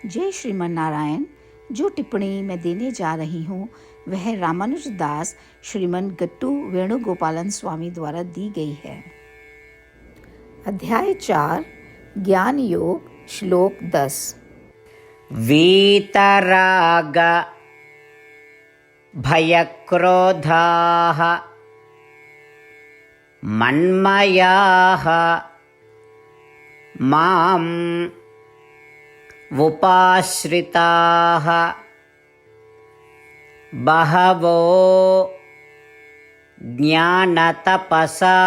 जय श्रीमन नारायण। जो टिप्पणी मैं देने जा रही हूँ वह रामानुज दास श्रीमन गट्टू वेणुगोपालन स्वामी द्वारा दी गई है। अध्याय 4 ज्ञान योग श्लोक 10। वीतराग भयक्रोधाः मन्मयाः माम् उपाश्रिताः बहवो ज्ञानतपसा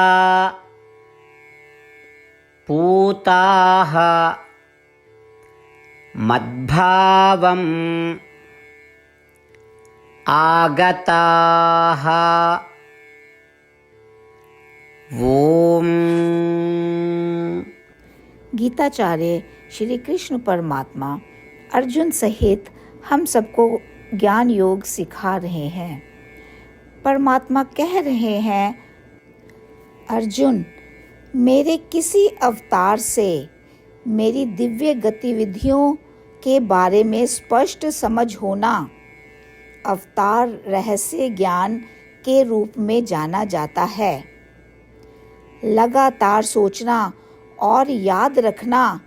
पूताः मद्भावम् आगताः। ओम। गीताचार्य श्री कृष्ण परमात्मा अर्जुन सहित हम सबको ज्ञान योग सिखा रहे हैं। परमात्मा कह रहे हैं, अर्जुन, मेरे किसी अवतार से मेरी दिव्य गतिविधियों के बारे में स्पष्ट समझ होना अवतार रहस्य ज्ञान के रूप में जाना जाता है। लगातार सोचना और याद रखना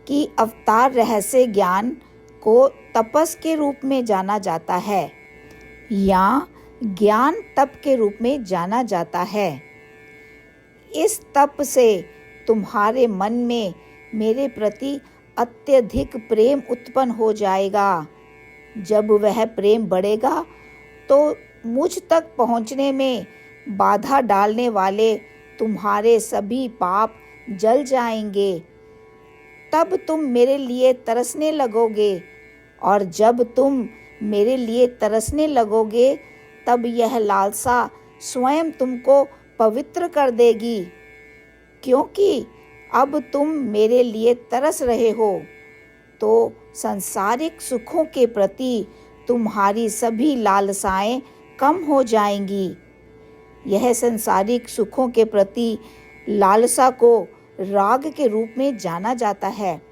कि अवतार रहस्य ज्ञान को तपस के रूप में जाना जाता है या ज्ञान तप के रूप में जाना जाता है। इस तप से तुम्हारे मन में मेरे प्रति अत्यधिक प्रेम उत्पन्न हो जाएगा। जब वह प्रेम बढ़ेगा तो मुझ तक पहुंचने में बाधा डालने वाले तुम्हारे सभी पाप जल जाएंगे। तब तुम मेरे लिए तरसने लगोगे और जब तुम मेरे लिए तरसने लगोगे तब यह लालसा स्वयं तुमको पवित्र कर देगी। क्योंकि अब तुम मेरे लिए तरस रहे हो तो सांसारिक सुखों के प्रति तुम्हारी सभी लालसाएं कम हो जाएंगी। यह सांसारिक सुखों के प्रति लालसा को राग के रूप में जाना जाता है।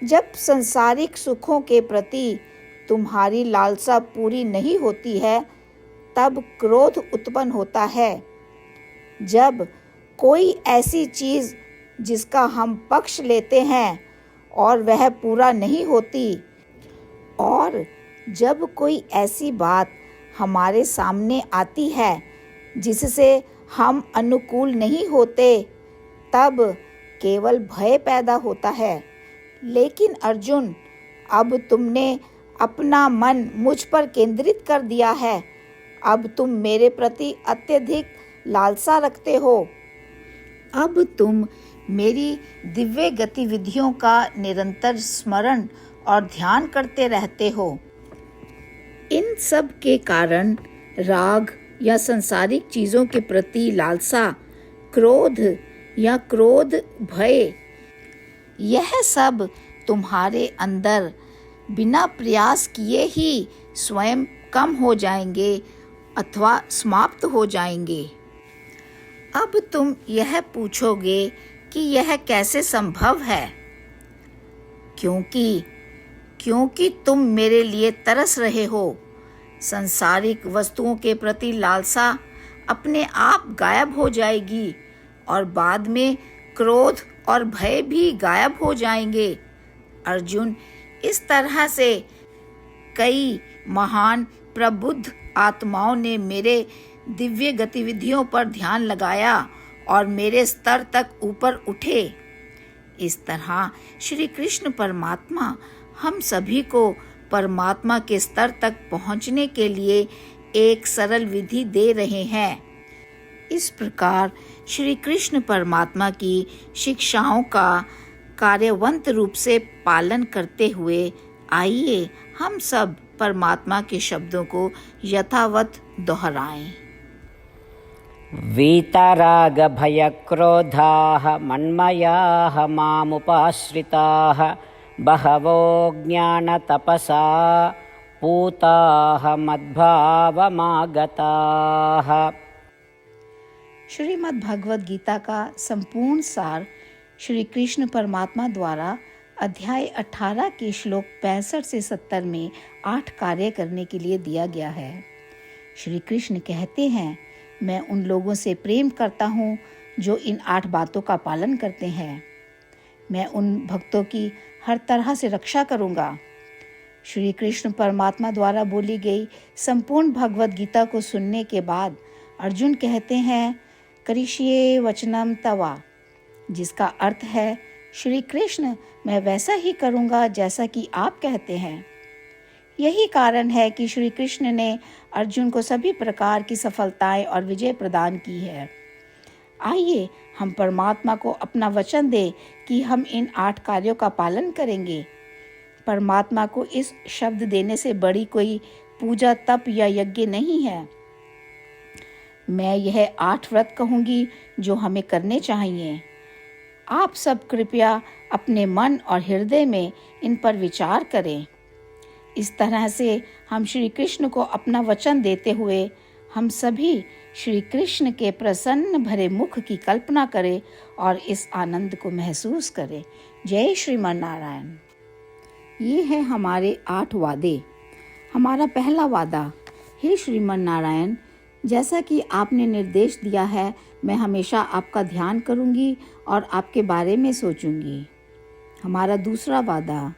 जब सांसारिक सुखों के प्रति तुम्हारी लालसा पूरी नहीं होती है तब क्रोध उत्पन्न होता है। जब कोई ऐसी चीज जिसका हम पक्ष लेते हैं और वह पूरा नहीं होती और जब कोई ऐसी बात हमारे सामने आती है जिससे हम अनुकूल नहीं होते तब केवल भय पैदा होता है। लेकिन अर्जुन, अब तुमने अपना मन मुझ पर केंद्रित कर दिया है। अब तुम मेरे प्रति अत्यधिक लालसा रखते हो। अब तुम मेरी दिव्य गतिविधियों का निरंतर स्मरण और ध्यान करते रहते हो। इन सब के कारण राग या सांसारिक चीजों के प्रति लालसा, क्रोध या क्रोध भय, यह सब तुम्हारे अंदर बिना प्रयास किए ही स्वयं कम हो जाएंगे अथवा समाप्त हो जाएंगे। अब तुम यह पूछोगे कि यह कैसे संभव है? क्योंकि तुम मेरे लिए तरस रहे हो। सांसारिक वस्तुओं के प्रति लालसा अपने आप गायब हो जाएगी और बाद में क्रोध और भय भी गायब हो जाएंगे। अर्जुन, इस तरह से कई महान प्रबुद्ध आत्माओं ने मेरे दिव्य गतिविधियों पर ध्यान लगाया और मेरे स्तर तक ऊपर उठे। इस तरह श्री कृष्ण परमात्मा हम सभी को परमात्मा के स्तर तक पहुंचने के लिए एक सरल विधि दे रहे हैं। इस प्रकार श्री कृष्ण परमात्मा की शिक्षाओं का कार्यवंत रूप से पालन करते हुए आइए हम सब परमात्मा के शब्दों को यथावत दोहराएं। वीतराग भयक्रोधाः मन्मयाः मामुपाश्रिताः बहवो ज्ञानतपसा पूताः मद्भावमागताः। श्रीमद् भगवद गीता का संपूर्ण सार श्री कृष्ण परमात्मा द्वारा अध्याय 18 के श्लोक 65 से 70 में 8 कार्य करने के लिए दिया गया है। श्री कृष्ण कहते हैं, मैं उन लोगों से प्रेम करता हूँ जो इन 8 बातों का पालन करते हैं। मैं उन भक्तों की हर तरह से रक्षा करूँगा। श्री कृष्ण परमात्मा द्वारा बोली गई संपूर्ण भगवत गीता को सुनने के बाद अर्जुन कहते हैं, करिष्ये वचनम तवा, जिसका अर्थ है, श्री कृष्ण, मैं वैसा ही करूँगा जैसा कि आप कहते हैं। यही कारण है कि श्री कृष्ण ने अर्जुन को सभी प्रकार की सफलताएं और विजय प्रदान की है। आइए हम परमात्मा को अपना वचन दें कि हम इन 8 कार्यों का पालन करेंगे। परमात्मा को इस शब्द देने से बड़ी कोई पूजा, तप या यज्ञ नहीं है। मैं यह 8 व्रत कहूँगी जो हमें करने चाहिए। आप सब कृपया अपने मन और हृदय में इन पर विचार करें। इस तरह से हम श्री कृष्ण को अपना वचन देते हुए हम सभी श्री कृष्ण के प्रसन्न भरे मुख की कल्पना करें और इस आनंद को महसूस करें। जय श्रीमन नारायण। ये है हमारे 8 वादे। हमारा पहला वादा, हे श्रीमन नारायण, जैसा कि आपने निर्देश दिया है, मैं हमेशा आपका ध्यान करूंगी और आपके बारे में सोचूंगी। हमारा दूसरा वादा,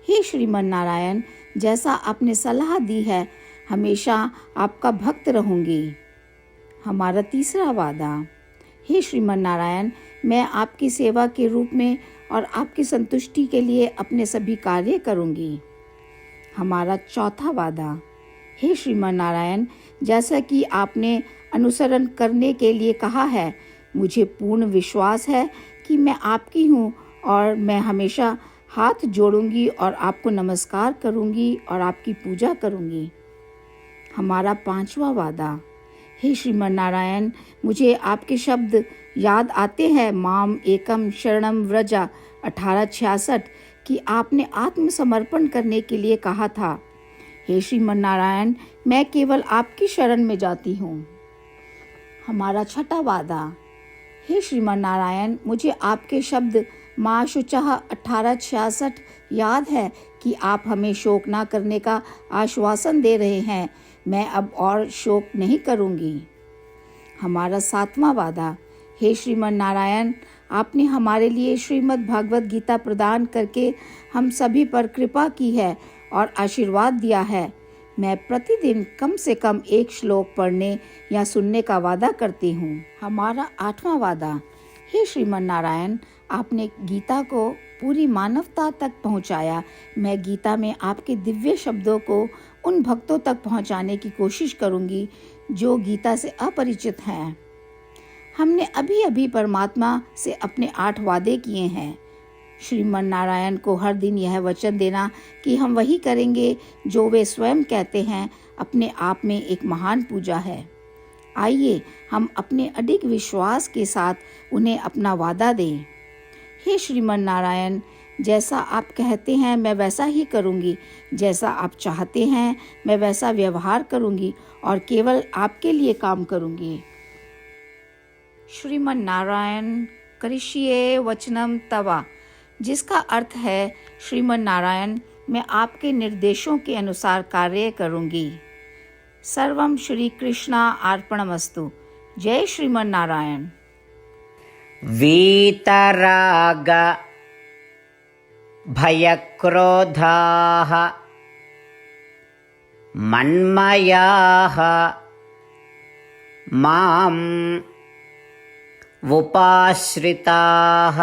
हे श्रीमन नारायण, जैसा आपने सलाह दी है, हमेशा आपका भक्त रहूंगी। हमारा तीसरा वादा, हे श्रीमन नारायण, मैं आपकी सेवा के रूप में और आपकी संतुष्टि के लिए अपने सभी कार्य करूंगी। हमारा चौथा वादा, हे श्रीमन नारायण, जैसा कि आपने अनुसरण करने के लिए कहा है, मुझे पूर्ण विश्वास है कि मैं आपकी हूँ और मैं हमेशा हाथ जोड़ूंगी और आपको नमस्कार करूंगी और आपकी पूजा करूंगी। हमारा पांचवा वादा, हे श्रीमन नारायण, मुझे आपके शब्द याद आते हैं, माम एकम शरणम व्रजा 1866, कि आपने आत्मसमर्पण करने के लिए कहा था। हे श्रीमन नारायण, मैं केवल आपकी शरण में जाती हूँ। हमारा छठा वादा, हे श्रीमन नारायण, मुझे आपके शब्द माँ शुचः 1866 याद है कि आप हमें शोक ना करने का आश्वासन दे रहे हैं। मैं अब और शोक नहीं करूँगी। हमारा 7वां वादा, हे श्रीमन नारायण, आपने हमारे लिए श्रीमद् भागवत गीता प्रदान करके हम सभी पर कृपा की है और आशीर्वाद दिया है। मैं प्रतिदिन कम से कम 1 श्लोक पढ़ने या सुनने का वादा करती हूँ। हमारा 8वां वादा, हे श्रीमन नारायण, आपने गीता को पूरी मानवता तक पहुँचाया। मैं गीता में आपके दिव्य शब्दों को उन भक्तों तक पहुँचाने की कोशिश करूँगी जो गीता से अपरिचित हैं। हमने अभी अभी परमात्मा से अपने 8 वादे किए हैं। श्रीमन नारायण को हर दिन यह वचन देना कि हम वही करेंगे जो वे स्वयं कहते हैं, अपने आप में एक महान पूजा है। आइए हम अपने अडिग विश्वास के साथ उन्हें अपना वादा दें। हे श्रीमन नारायण, जैसा आप कहते हैं मैं वैसा ही करूँगी। जैसा आप चाहते हैं मैं वैसा व्यवहार करूँगी और केवल आपके लिए काम करूँगी। श्रीमन नारायण करिष्ये वचनम तवा, जिसका अर्थ है, श्रीमन नारायण, मैं आपके निर्देशों के अनुसार कार्य करूँगी। सर्वम श्री कृष्णा अर्पणमस्तु। जय श्रीमन नारायण। वीतराग भयक्रोधाः मन्मयाः माम् उपाश्रिताः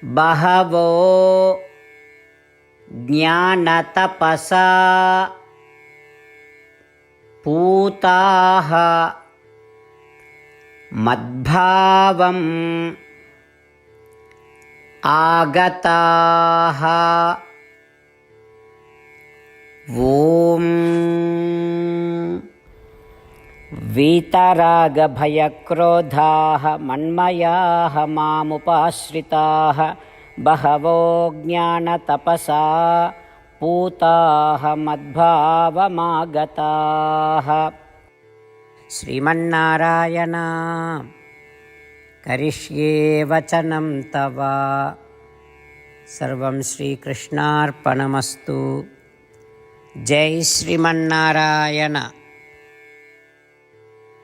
बहवो ज्ञानतपसा पूताः मद्भावम् आगताः। ॐ वीतरागभयक्रोधाः मन्मयाः मामुपाश्रिताः बहवो ज्ञानतपसा पूताः मद्भावमागताः। श्रीमन्नारायण करिष्ये वचनं तव। सर्वं श्रीकृष्णार्पणमस्तु। जय श्रीमन्नारायण।